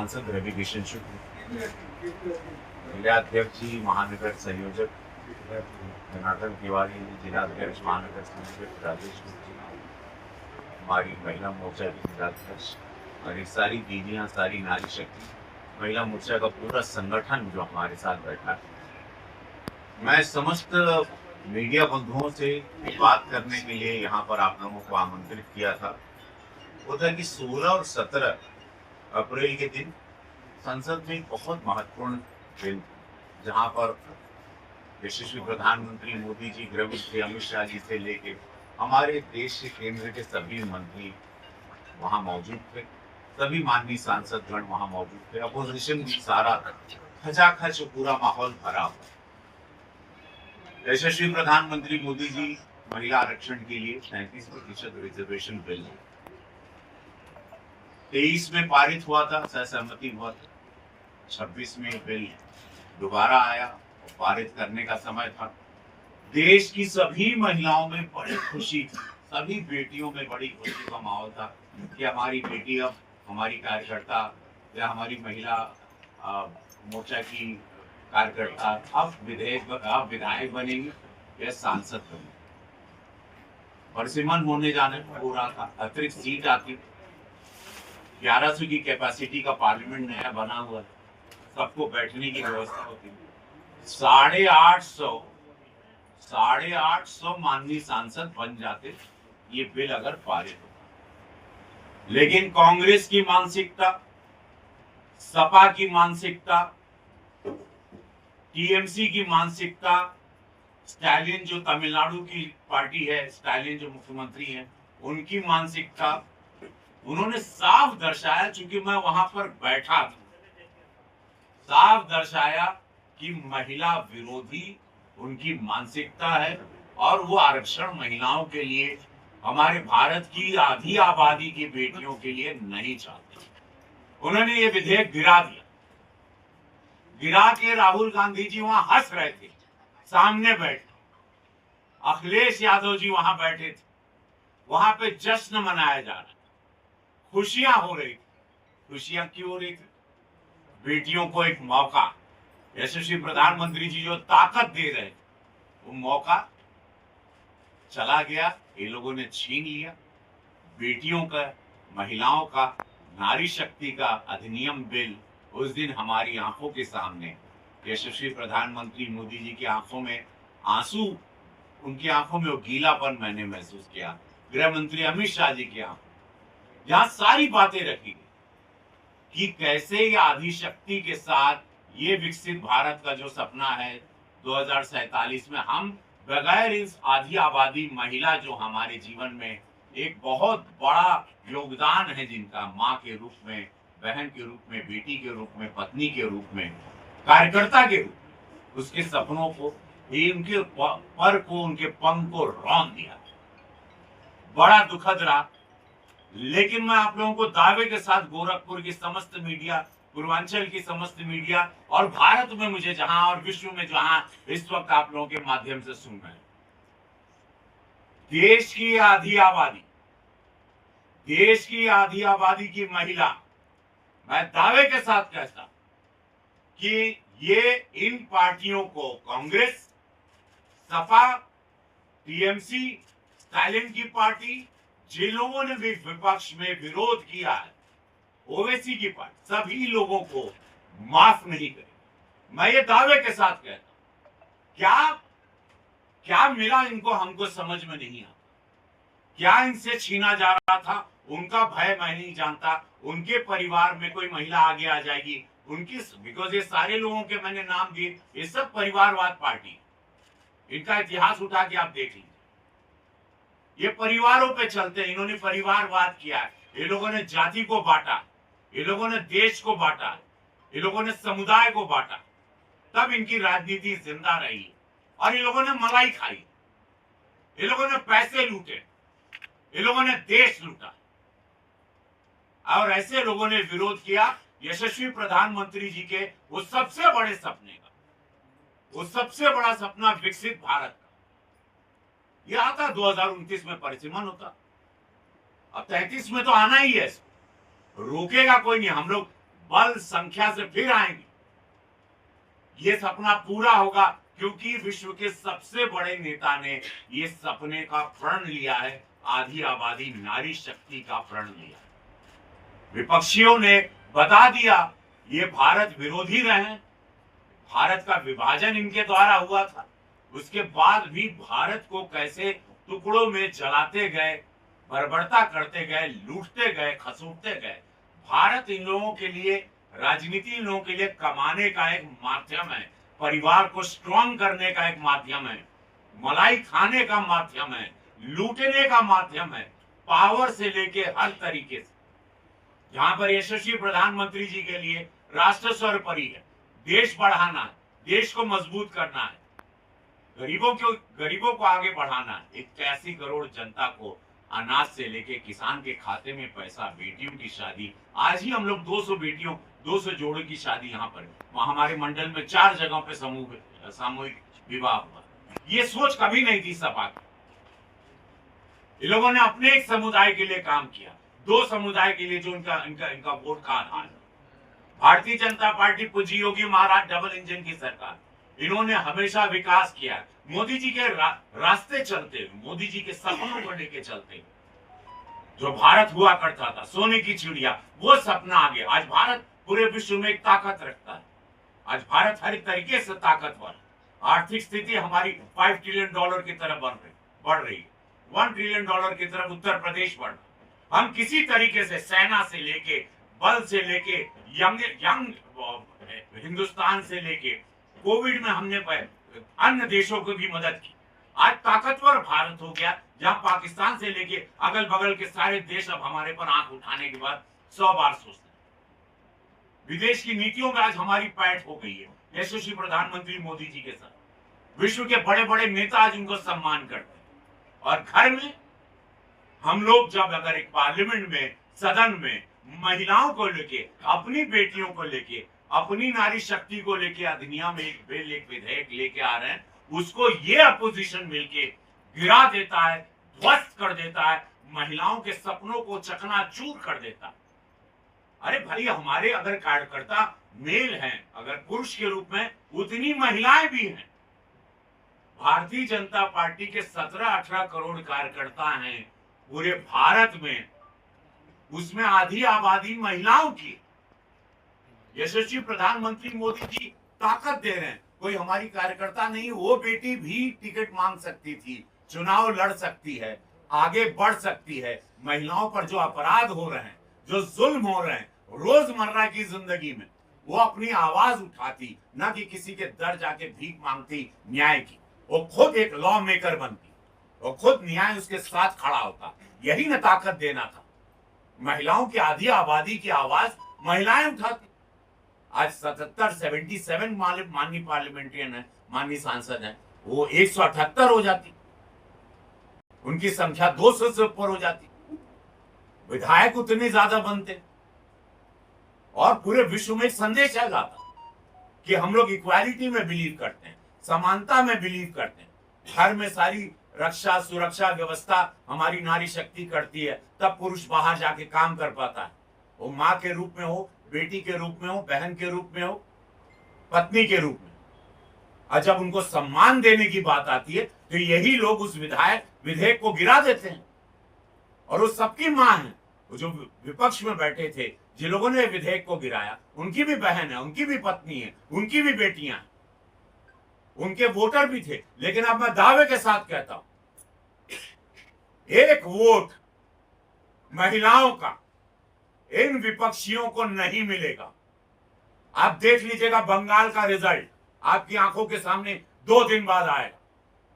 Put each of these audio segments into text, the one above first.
सांसद रवि किशन शुक्ल, जिलाध्यक्ष जी, महानगर संयोजक जनार्दन तिवारी जी, जिलाध्यक्ष महानगर संयोजक राजेश गुप्ता, हमारी महिला मोर्चा की जिलाध्यक्ष, हमारी सारी दीदियाँ, सारी नारी शक्ति महिला मोर्चा का पूरा संगठन जो हमारे साथ बैठा है। मैं समस्त मीडिया बंधुओं से बात करने के लिए यहाँ पर आप लोगों को आमंत्रित किया था। वो था कि 16 और 17 अप्रैल के दिन संसद में बहुत महत्वपूर्ण बिल, जहाँ पर यशस्वी प्रधानमंत्री मोदी जी, गृह मंत्री अमित शाह जी से लेके हमारे देश के केंद्र के सभी मंत्री वहाँ मौजूद थे, सभी माननीय सांसद गण वहाँ मौजूद थे, अपोजिशन भी सारा खचाखच पूरा माहौल भरा हुआ। यशस्वी प्रधानमंत्री मोदी जी महिला आरक्षण के लिए 33% रिजर्वेशन बिल 23 में पारित हुआ था, सहसहमति हुआ था। 26 में बिल दोबारा आया और पारित करने का समय था। देश की सभी महिलाओं में बड़ी खुशी थी, सभी बेटियों में बड़ी खुशी का माहौल था कि हमारी बेटी अब हमारी कार्यकर्ता या हमारी महिला मोर्चा की कार्यकर्ता अब विधायक बनेंगी या सांसद बनेंगी। परसिमन होने जाने हो रहा था, अतिरिक्त सीट आती, 1100 की कैपेसिटी का पार्लियामेंट नया बना हुआ है, सबको बैठने की व्यवस्था होती है। 850 माननीय सांसद बन जाते ये बिल अगर पारित हो। लेकिन कांग्रेस की मानसिकता, सपा की मानसिकता, टीएमसी की मानसिकता, स्टालिन जो तमिलनाडु की पार्टी है, स्टालिन जो मुख्यमंत्री हैं, उनकी मानसिकता, उन्होंने साफ दर्शाया, चूंकि मैं वहां पर बैठा था, साफ दर्शाया कि महिला विरोधी उनकी मानसिकता है और वो आरक्षण महिलाओं के लिए, हमारे भारत की आधी आबादी की बेटियों के लिए नहीं चाहते। उन्होंने ये विधेयक गिरा दिया। गिरा के राहुल गांधी जी वहां हंस रहे थे, सामने बैठे अखिलेश यादव जी वहां बैठे थे, वहां पे जश्न मनाया जा रहा था, खुशियां हो रही थी। खुशियां क्यों हो रही थी? बेटियों को एक मौका, यशस्वी प्रधानमंत्री जी जो ताकत दे रहे थे, वो मौका चला गया, ये लोगों ने छीन लिया। बेटियों का, महिलाओं का, नारी शक्ति का अधिनियम बिल उस दिन हमारी आंखों के सामने, यशस्वी प्रधानमंत्री मोदी जी की आंखों में आंसू, उनकी आंखों में वो गीलापन मैंने महसूस किया। गृह मंत्री अमित शाह जी की आंखों, जहां सारी बातें रखी गई कि कैसे ये आधी शक्ति के साथ ये विकसित भारत का जो सपना है 2047 में, हम बगैर इस आधी आबादी महिला जो हमारे जीवन में एक बहुत बड़ा योगदान है, जिनका माँ के रूप में, बहन के रूप में, बेटी के रूप में, पत्नी के रूप में, कार्यकर्ता के रूप में, उसके सपनों को, उनके पर को, उनके पंख को रौंद दिया। बड़ा दुखद रहा। लेकिन मैं आप लोगों को दावे के साथ गोरखपुर की समस्त मीडिया, पूर्वांचल की समस्त मीडिया और भारत में मुझे जहां और विश्व में जहां इस वक्त आप लोगों के माध्यम से सुन रहे हैं, देश की आधी आबादी, देश की आधी आबादी की महिला, मैं दावे के साथ कहता कि ये इन पार्टियों को, कांग्रेस, सपा, टीएमसी, स्टालिन की पार्टी, जिन लोगों ने भी विपक्ष में विरोध किया है, ओवैसी की पार्टी, सभी लोगों को माफ नहीं करेगी। मैं ये दावे के साथ कहता हूं। क्या मिला इनको, हमको समझ में नहीं आता। क्या इनसे छीना जा रहा था, उनका भय मैं नहीं जानता। उनके परिवार में कोई महिला आगे आ जाएगी, उनकी, बिकॉज ये सारे लोगों के मैंने नाम दिए, ये सब परिवारवाद पार्टी, इनका इतिहास उठा के आप देख लीजिए, ये परिवारों पे चलते हैं। इन्होंने परिवारवाद किया है, ये लोगों ने जाति को बांटा, ये लोगों ने देश को बांटा, ये लोगों ने समुदाय को बांटा, तब इनकी राजनीति जिंदा रही। और ये लोगों ने मलाई खाई, ये लोगों ने पैसे लूटे, ये लोगों ने देश लूटा, और ऐसे लोगों ने विरोध किया यशस्वी प्रधानमंत्री जी के वो सबसे बड़े सपने का, वो सबसे बड़ा सपना विकसित भारत का। ये आता 2029 में परिसीमन होता, अब 33 में तो आना ही है, रोकेगा कोई नहीं। हम लोग बल संख्या से फिर आएंगे। ये सपना पूरा होगा क्योंकि विश्व के सबसे बड़े नेता ने ये सपने का प्रण लिया है, आधी आबादी नारी शक्ति का प्रण लिया है। विपक्षियों ने बता दिया ये भारत विरोधी रहे, भारत का विभाजन इनके द्वारा हुआ था, उसके बाद भी भारत को कैसे टुकड़ों में जलाते गए, बर्बरता करते गए, लूटते गए, खसूटते गए। भारत इन लोगों के लिए, राजनीति इन लोगों के लिए कमाने का एक माध्यम है, परिवार को स्ट्रॉन्ग करने का एक माध्यम है, मलाई खाने का माध्यम है, लूटने का माध्यम है, पावर से लेके हर तरीके से। जहां पर यशस्वी प्रधानमंत्री जी के लिए राष्ट्र सर्वोपरि है, देश बढ़ाना है, देश को मजबूत करना है, गरीबों को आगे बढ़ाना है। 81 करोड़ जनता को अनाज से लेके किसान के खाते में पैसा, बेटियों की शादी। आज ही हम लोग 200 बेटियों, 200 जोड़ों की शादी यहाँ पर, वहां हमारे मंडल में 4 जगहों पे सामूहिक विवाह हुआ। ये सोच कभी नहीं थी सपा की। इन लोगों ने अपने एक समुदाय के लिए काम किया, 2 समुदाय के लिए जो इनका वोट का आधार है। भारतीय जनता पार्टी, पूज्य योगी महाराज डबल इंजन की सरकार, इन्होंने हमेशा विकास किया। मोदी जी के रास्ते चलते हुए, मोदी जी के सपनों को लेके चलते हुए, जो भारत हुआ करता था सोने की चिड़िया, वो सपना आ गया। आज भारत पूरे विश्व में एक ताकत रखता है। आज भारत हर एक तरीके से ताकतवर, आर्थिक स्थिति हमारी $5 ट्रिलियन की तरफ बढ़ रही है। $1 ट्रिलियन की तरफ उत्तर प्रदेश बढ़ रहा। हम किसी तरीके से सेना से लेके, बल से लेके, यंग हिंदुस्तान से लेके, कोविड में हमने अन्य देशों को भी मदद की। आज ताकतवर भारत हो गया, जहां पाकिस्तान से लेके अगल बगल के सारे देश अब हमारे पर आंख उठाने के बाद 100 बार सोचते हैं। विदेश की नीतियों में आज हमारी पैठ हो गई है यशस्वी प्रधानमंत्री मोदी जी के साथ। विश्व के बड़े बड़े नेता आज उनको सम्मान करते हैं। और घर में हम लोग जब अगर एक पार्लियामेंट में, सदन में महिलाओं को लेके, अपनी बेटियों को लेके, अपनी नारी शक्ति को लेके अधिनियम, एक बिल, एक विधेयक लेके आ रहे हैं, उसको ये अपोजिशन मिलके गिरा देता है, ध्वस्त कर देता है, महिलाओं के सपनों को चकनाचूर कर देता है। अरे भाई, हमारे अगर कार्यकर्ता मेल हैं, अगर पुरुष के रूप में, उतनी महिलाएं भी हैं। भारतीय जनता पार्टी के 17-18 करोड़ कार्यकर्ता हैं पूरे भारत में, उसमें आधी आबादी महिलाओं की। यशस्वी प्रधानमंत्री मोदी जी ताकत दे रहे हैं। कोई हमारी कार्यकर्ता नहीं, वो बेटी भी टिकट मांग सकती थी, चुनाव लड़ सकती है, आगे बढ़ सकती है। महिलाओं पर जो अपराध हो रहे हैं, जो जुल्म हो रहे हैं रोजमर्रा की जिंदगी में, वो अपनी आवाज उठाती, ना कि किसी के दर जाके भीख मांगती न्याय की। वो खुद एक लॉ मेकर बनती, वो खुद न्याय उसके साथ खड़ा होता। यही न ताकत देना था। महिलाओं की आधी आबादी की आवाज महिलाएं उठाती। आज 77 माननीय पार्लियामेंट्रियन है, माननीय सांसद है, वो 178 हो जाती, उनकी संख्या 200 से ऊपर हो जाती, विधायक उतने ज्यादा बनते, और पूरे विश्व में एक संदेश आ जाता कि हम लोग इक्वालिटी में बिलीव करते हैं, समानता में बिलीव करते हैं। घर में सारी रक्षा सुरक्षा व्यवस्था हमारी नारी शक्ति करती है, तब पुरुष बाहर जाके काम कर पाता है। वो माँ के रूप में हो, बेटी के रूप में हो, बहन के रूप में हो, पत्नी के रूप में। और जब उनको सम्मान देने की बात आती है तो यही लोग उस विधेयक को गिरा देते हैं। और वो सबकी माँ है, वो जो विपक्ष में बैठे थे, जिन लोगों ने विधेयक को गिराया, उनकी भी बहन है, उनकी भी पत्नी है, उनकी भी बेटियां हैं, उनके वोटर भी थे। लेकिन अब मैं दावे के साथ कहता हूं, एक वोट महिलाओं का इन विपक्षियों को नहीं मिलेगा। आप देख लीजिएगा बंगाल का रिजल्ट आपकी आंखों के सामने 2 दिन बाद आएगा।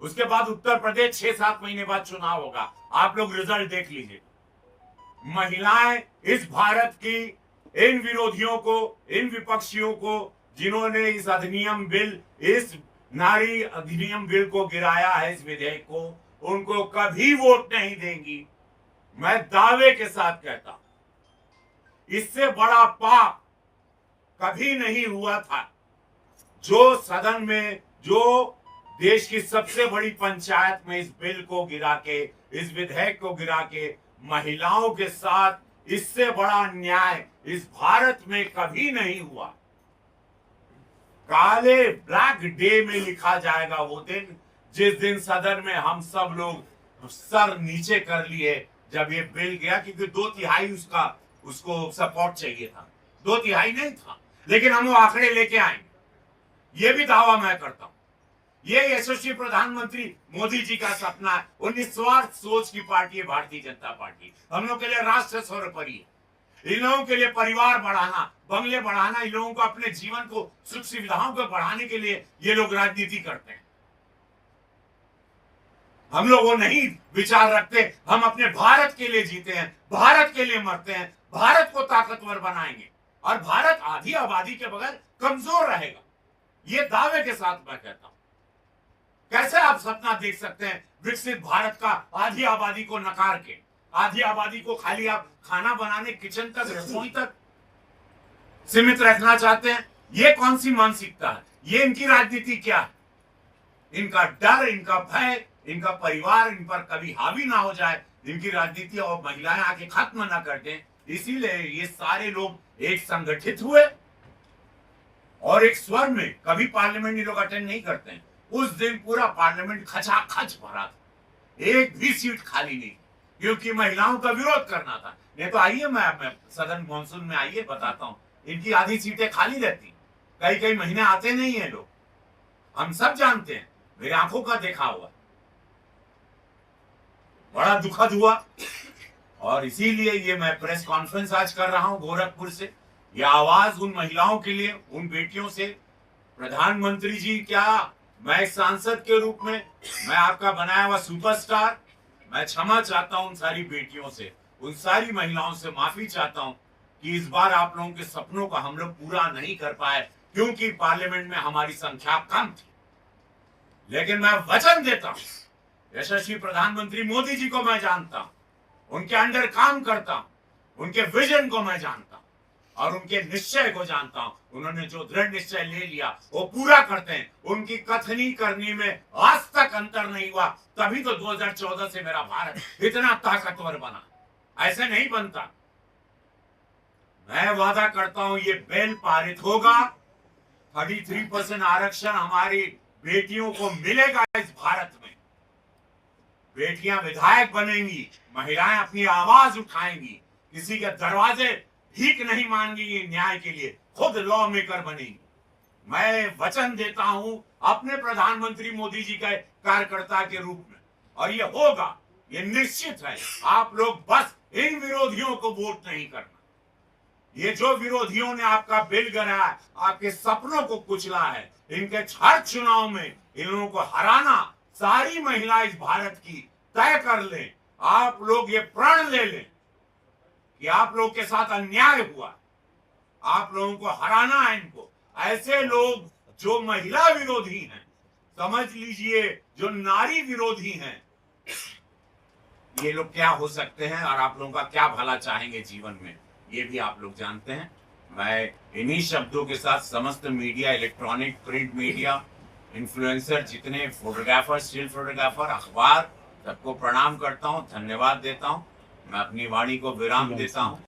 उसके बाद उत्तर प्रदेश 6-7 महीने बाद चुनाव होगा। आप लोग रिजल्ट देख लीजिए। महिलाएं इस भारत की इन विरोधियों को, इन विपक्षियों को, जिन्होंने इस अधिनियम बिल, इस नारी अधिनियम बिल को गिराया है, इस विधेयक को, उनको कभी वोट नहीं देंगी। मैं दावे के साथ कहता हूं, इससे बड़ा पाप कभी नहीं हुआ था। जो सदन में, जो देश की सबसे बड़ी पंचायत में इस बिल को गिरा के, इस विधेयक को गिरा के महिलाओं के साथ इससे बड़ा अन्याय इस भारत में कभी नहीं हुआ। काले ब्लैक डे में लिखा जाएगा वो दिन, जिस दिन सदन में हम सब लोग सर नीचे कर लिए जब ये बिल गया, क्योंकि 2/3 उसको सपोर्ट चाहिए था। 2/3 नहीं था, लेकिन हम वो आंकड़े लेके आएंगे, ये भी दावा मैं करता हूं। ये यशस्वी प्रधानमंत्री मोदी जी का सपना है। वो निस्वार्थ सोच की पार्टी है भारतीय जनता पार्टी। हम लोग के लिए राष्ट्र सर्वोपरि है। इन लोगों के लिए परिवार बढ़ाना, बंगले बढ़ाना, इन लोगों को अपने जीवन को सुख सुविधाओं को बढ़ाने के लिए ये लोग राजनीति करते हैं। हम लोग वो नहीं विचार रखते। हम अपने भारत के लिए जीते हैं, भारत के लिए मरते हैं, भारत को ताकतवर बनाएंगे और भारत आधी आबादी के बगैर कमजोर रहेगा। ये दावे के साथ मैं कहता हूं। कैसे आप सपना देख सकते हैं विकसित भारत का आधी आबादी को नकार के, आधी आबादी को खाली आप खाना बनाने, किचन तक, रसोई तक सीमित रखना चाहते हैं? ये कौन सी मानसिकता है? ये इनकी राजनीति क्या है? इनका डर, इनका भय, इनका परिवार इन पर कभी हावी ना हो जाए, इनकी राजनीति और महिलाएं आके खत्म ना कर दें, इसीलिए ये सारे लोग एक संगठित हुए और एक स्वर में। कभी पार्लियामेंट ये लोग अटेंड नहीं करते हैं। उस दिन पूरा पार्लियामेंट खचाखच भरा था, एक भी सीट खाली नहीं, क्योंकि महिलाओं का विरोध करना था। नहीं तो आइए मैं सदन मॉनसून में आइए, बताता हूं, इनकी आधी सीटें खाली रहती, कई कई महीने आते नहीं है लोग, हम सब जानते हैं, मेरी आंखों का देखा हुआ। बड़ा दुखद हुआ और इसीलिए ये मैं प्रेस कॉन्फ्रेंस आज कर रहा हूं गोरखपुर से। ये आवाज उन महिलाओं के लिए, उन बेटियों से। प्रधानमंत्री जी, क्या मैं एक सांसद के रूप में, मैं आपका बनाया हुआ सुपरस्टार, मैं क्षमा चाहता हूं उन सारी बेटियों से, उन सारी महिलाओं से माफी चाहता हूं कि इस बार आप लोगों के सपनों को हम लोग पूरा नहीं कर पाए, क्योंकि पार्लियामेंट में हमारी संख्या कम थी। लेकिन मैं वचन देता हूं, यशस्वी प्रधानमंत्री मोदी जी को मैं जानता हूं, उनके अंडर काम करता हूं, उनके विजन को मैं जानता हूं और उनके निश्चय को जानता हूं। उन्होंने जो दृढ़ निश्चय ले लिया वो पूरा करते हैं। उनकी कथनी करनी में आज तक अंतर नहीं हुआ, तभी तो 2014 से मेरा भारत इतना ताकतवर बना। ऐसे नहीं बनता। मैं वादा करता हूं ये बिल पारित होगा, 33% आरक्षण हमारी बेटियों को मिलेगा इस भारत में। बेटियां विधायक बनेंगी, महिलाएं अपनी आवाज उठाएंगी, किसी के दरवाजे भीख नहीं मांगेंगी न्याय के लिए, खुद लॉ मेकर बनेंगी। मैं वचन देता हूं अपने प्रधानमंत्री मोदी जी के कार्यकर्ता के रूप में, और ये होगा, ये निश्चित है। आप लोग बस इन विरोधियों को वोट नहीं करना। ये जो विरोधियों ने आपका बिल गिराया, आपके सपनों को कुचला है, इनके हर चुनाव में इन लोगों को हराना सारी महिला इस भारत की तय कर लें। आप लोग ये प्रण ले लें कि आप लोग के साथ अन्याय हुआ, आप लोगों को हराना है इनको। ऐसे लोग जो महिला विरोधी हैं, समझ लीजिए जो नारी विरोधी हैं, ये लोग क्या हो सकते हैं और आप लोगों का क्या भला चाहेंगे जीवन में, ये भी आप लोग जानते हैं। मैं इन्हीं शब्दों के साथ समस्त media, electronic, print media, influencer, जितने फोटोग्राफर, स्टिल फोटोग्राफर, अखबार, सबको प्रणाम करता हूं, धन्यवाद देता हूं। मैं अपनी वाणी को विराम देता हूं।